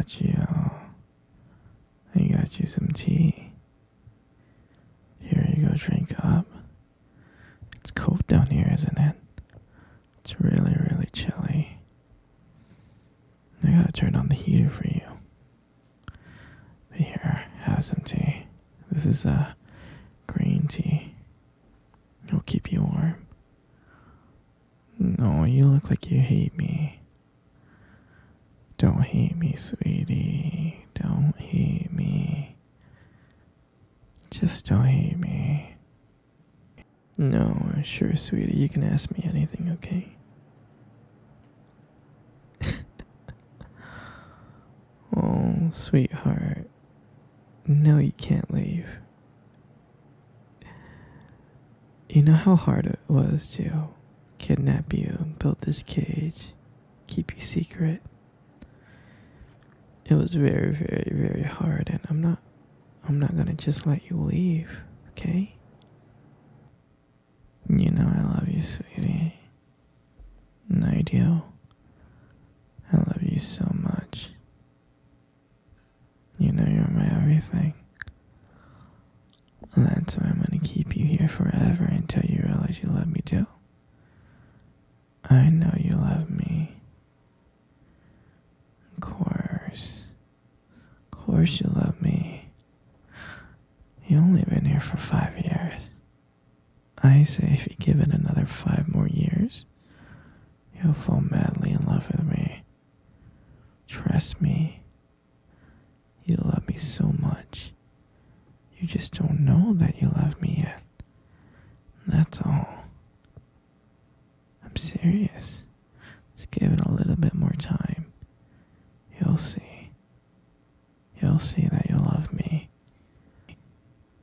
got you. I got you some tea. Here you go, drink up. It's cold down here, isn't it? It's really, really chilly. I gotta turn on the heater for you. But here, have some tea. This is green tea. It'll keep you warm. No, you look like you hate me. Don't hate me, sweetie. Don't hate me. Just don't hate me. No, sure, sweetie. You can ask me anything, okay? Oh, sweetheart. No, you can't leave. You know how hard it was to kidnap you, build this cage, keep you secret? It was very, very, very hard, and I'm not gonna just let you leave, okay? You know I love you, sweetie. And I do. I love you so much. You know you're my everything. And that's why I'm gonna keep you here forever until you realize you love me too. I know you love me. Of course. Of course you love me. You only been here for 5 years. I say if you give it another 5 more years, you'll fall madly in love with me. Trust me. You love me so much. You just don't know that you love me yet. That's all. I'm serious. Just give it a little bit more time. You'll see. You'll see that you love me.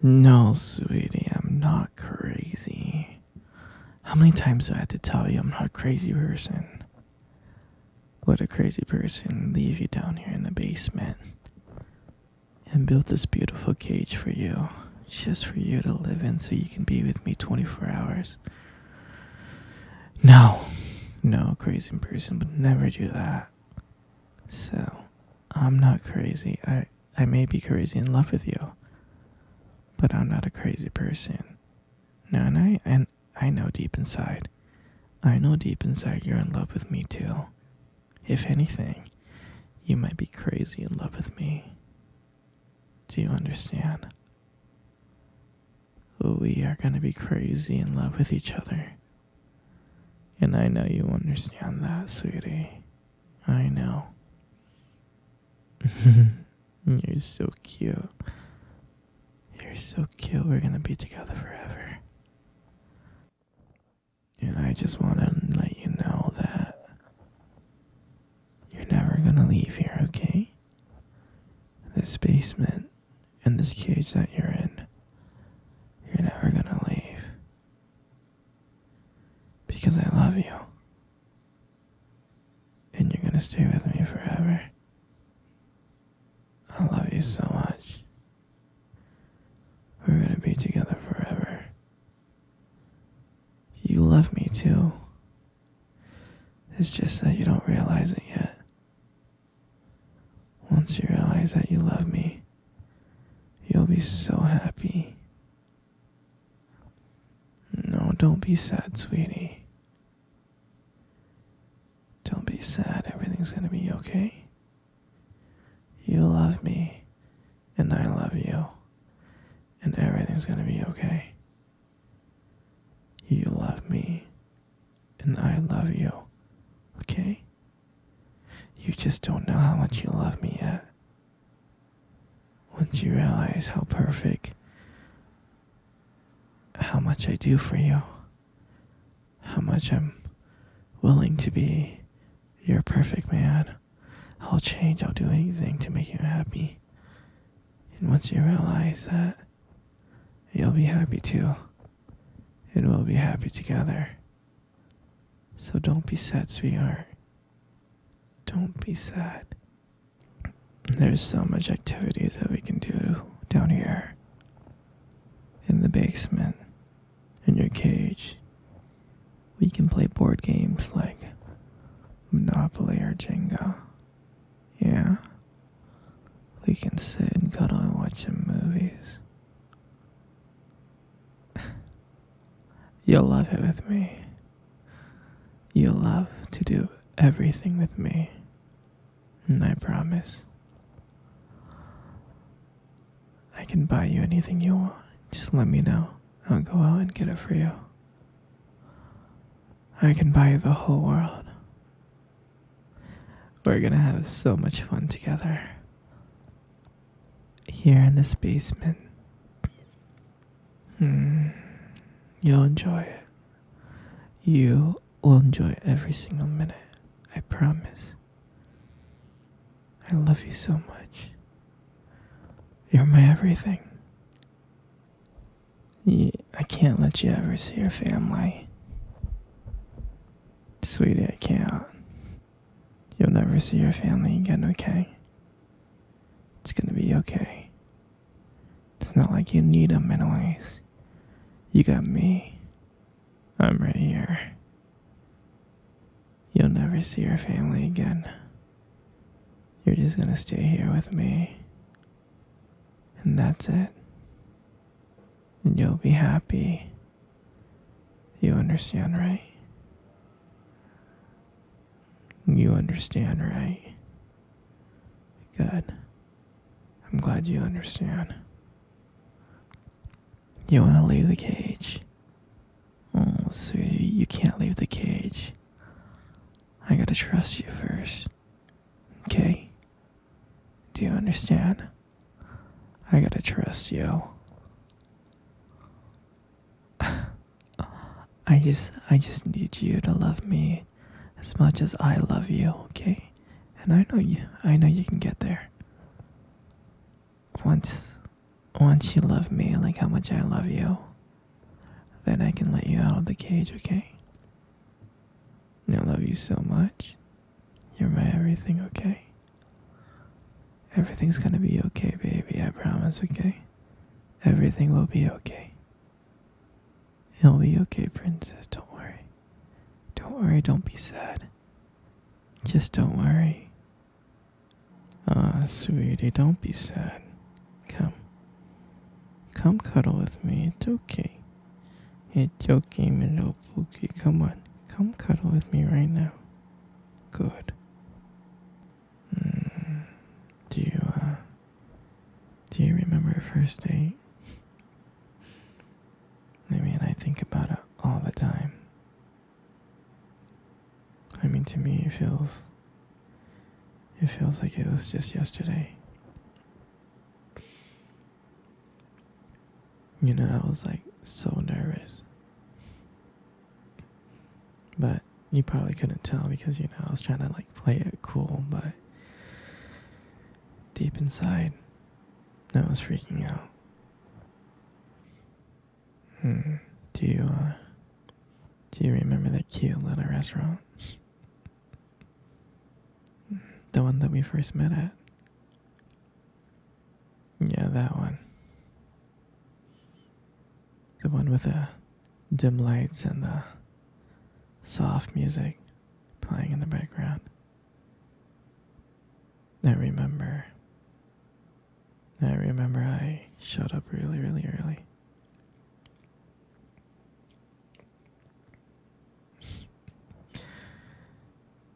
No, sweetie, I'm not crazy. How many times do I have to tell you I'm not a crazy person? Would a crazy person leave you down here in the basement and build this beautiful cage for you, just for you to live in so you can be with me 24 hours? No, a crazy person would never do that. So, I'm not crazy. I may be crazy in love with you, but I'm not a crazy person. No, and I know deep inside. I know deep inside you're in love with me too. If anything, you might be crazy in love with me. Do you understand? We are gonna be crazy in love with each other. And I know you understand that, sweetie. I know. You're so cute. You're so cute. We're gonna be together forever. And I just want to let you know that you're never gonna leave here, okay? This basement and this cage that you're in, you're never gonna leave. Because I love you. And you're gonna stay with me forever. I love you so much. We're gonna be together forever. You love me too. It's just that you don't realize it yet. Once you realize that you love me, you'll be so happy. No, don't be sad, sweetie. Don't be sad. Everything's gonna be okay. You love me, and I love you, and everything's gonna be okay. You love me, and I love you, okay? You just don't know how much you love me yet. Once you realize how perfect, how much I do for you, how much I'm willing to be your perfect man, I'll change, I'll do anything to make you happy. And once you realize that, you'll be happy too. And we'll be happy together. So don't be sad, sweetheart. Don't be sad. There's so much activities that we can do down here. In the basement. In your cage. We can play board games like Monopoly or Jenga. Yeah. sit and cuddle and watch some movies. You'll love it with me. You'll love to do everything with me. And I promise. I can buy you anything you want. Just let me know. I'll go out and get it for you. I can buy you the whole world. We're gonna have so much fun together. Here in this basement. You'll enjoy it. You will enjoy every single minute. I promise. I love you so much. You're my everything. I can't let you ever see your family. Sweetie, I can't. You'll never see your family again, okay? It's gonna be okay. It's not like you need them anyways. You got me. I'm right here. You'll never see your family again. You're just gonna stay here with me. And that's it. And you'll be happy. You understand, right? You understand, right? Good. I'm glad you understand. You want to leave the cage? Oh, sweetie, you can't leave the cage. I gotta trust you first. Okay? Do you understand? I gotta trust you. I just need you to love me as much as I love you, okay? And I know you can get there. Once you love me like how much I love you, then I can let you out of the cage, okay? I love you so much. You're my everything, okay? Everything's gonna be okay, baby, I promise, okay? Everything will be okay. It'll be okay, princess, don't worry. Don't worry, don't be sad. Just don't worry. Sweetie, don't be sad. Come cuddle with me, it's okay. It's okay, my little Pookie, come on. Come cuddle with me right now. Good. Do you remember our first date? I mean, I think about it all the time. I mean, to me, it feels like it was just yesterday. You know, I was like so nervous. But you probably couldn't tell because, you know, I was trying to like play it cool, but deep inside, I was freaking out. Do you remember that cute little restaurant? The one that we first met at? Yeah, that one. The one with the dim lights and the soft music playing in the background. I remember I showed up really, really early.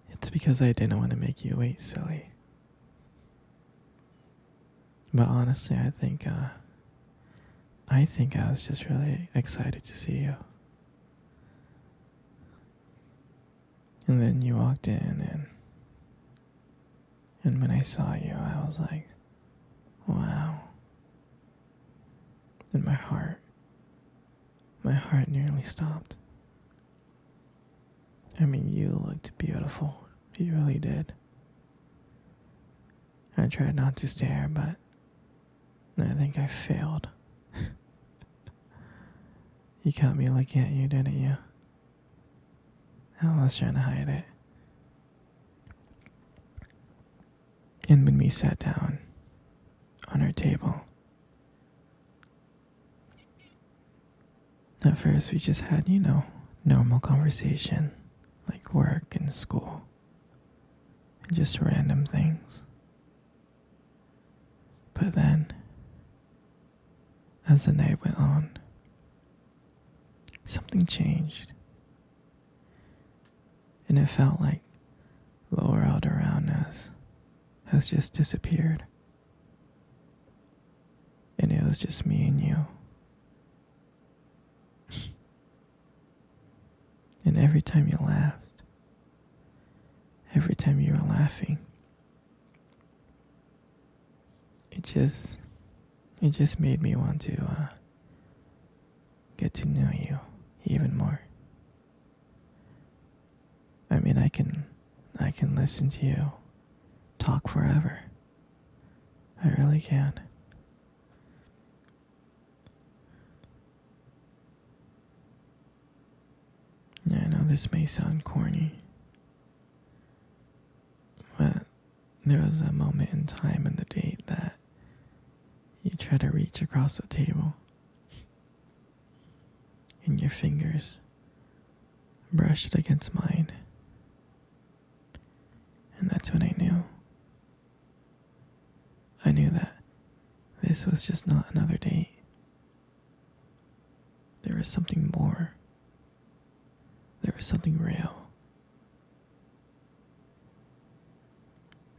It's because I didn't want to make you wait, silly. But honestly, I think I was just really excited to see you. And then you walked in and when I saw you, I was like, wow. And my heart nearly stopped. I mean, you looked beautiful. You really did. I tried not to stare, but I think I failed. You caught me looking at you, didn't you? I was trying to hide it. And when we sat down on our table, at first we just had, you know, normal conversation, like work and school, and just random things. But then, as the night went on, something changed. And it felt like the world around us has just disappeared. And it was just me and you. And every time you laughed, every time you were laughing, it just made me want to get to know you even more. I mean, I can listen to you talk forever. I really can. Yeah, I know this may sound corny, but there was a moment in time in the date that you try to reach across the table and your fingers brushed against mine. And that's when I knew. I knew that this was just not another date. There was something more. There was something real.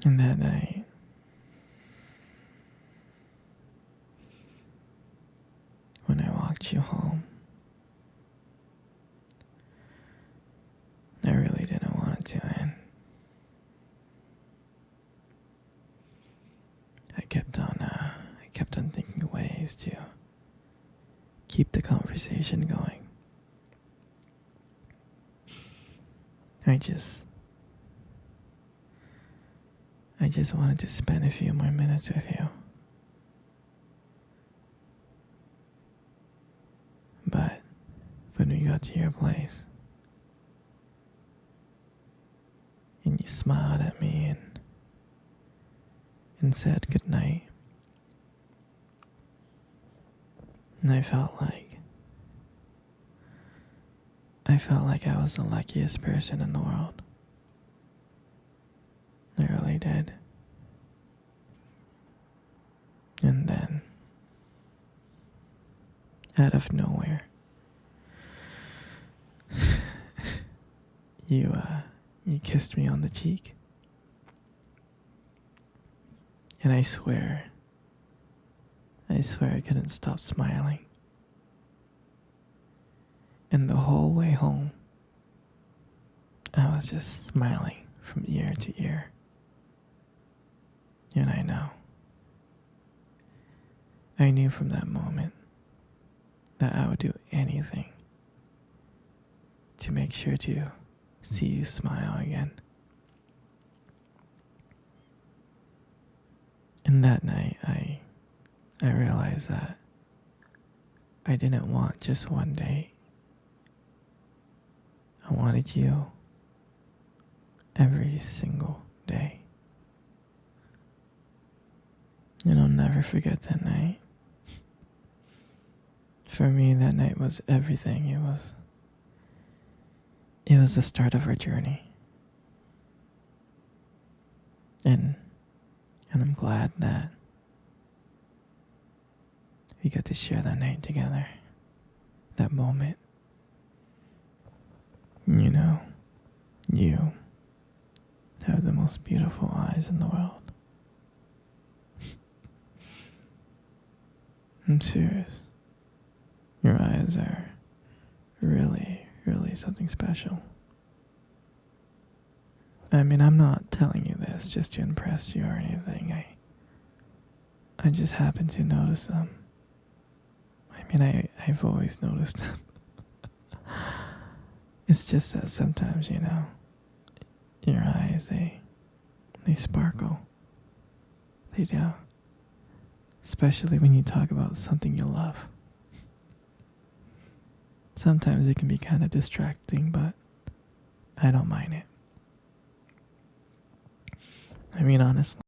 And that night, when I walked you home, I really didn't want it to end. I kept on thinking of ways to keep the conversation going. I just wanted to spend a few more minutes with you. But when we got to your place, and you smiled at me and said goodnight, and I felt like I was the luckiest person in the world. I really did. And then, out of nowhere, you kissed me on the cheek. And I swear I couldn't stop smiling. And the whole way home, I was just smiling from ear to ear. And I knew from that moment that I would do anything to make sure to see you smile again. And that night, I realized that I didn't want just one date. I wanted you every single day. And I'll never forget that night. For me, that night was everything. It was the start of our journey. And I'm glad that we got to share that night together. That moment. You know, you have the most beautiful eyes in the world. I'm serious. Your eyes are really, really something special. I mean, I'm not telling you this just to impress you or anything. I just happen to notice them. I mean, I've always noticed them. It's just that sometimes, your eyes, they sparkle. They do. Especially when you talk about something you love. Sometimes it can be kind of distracting, but I don't mind it. I mean, honestly,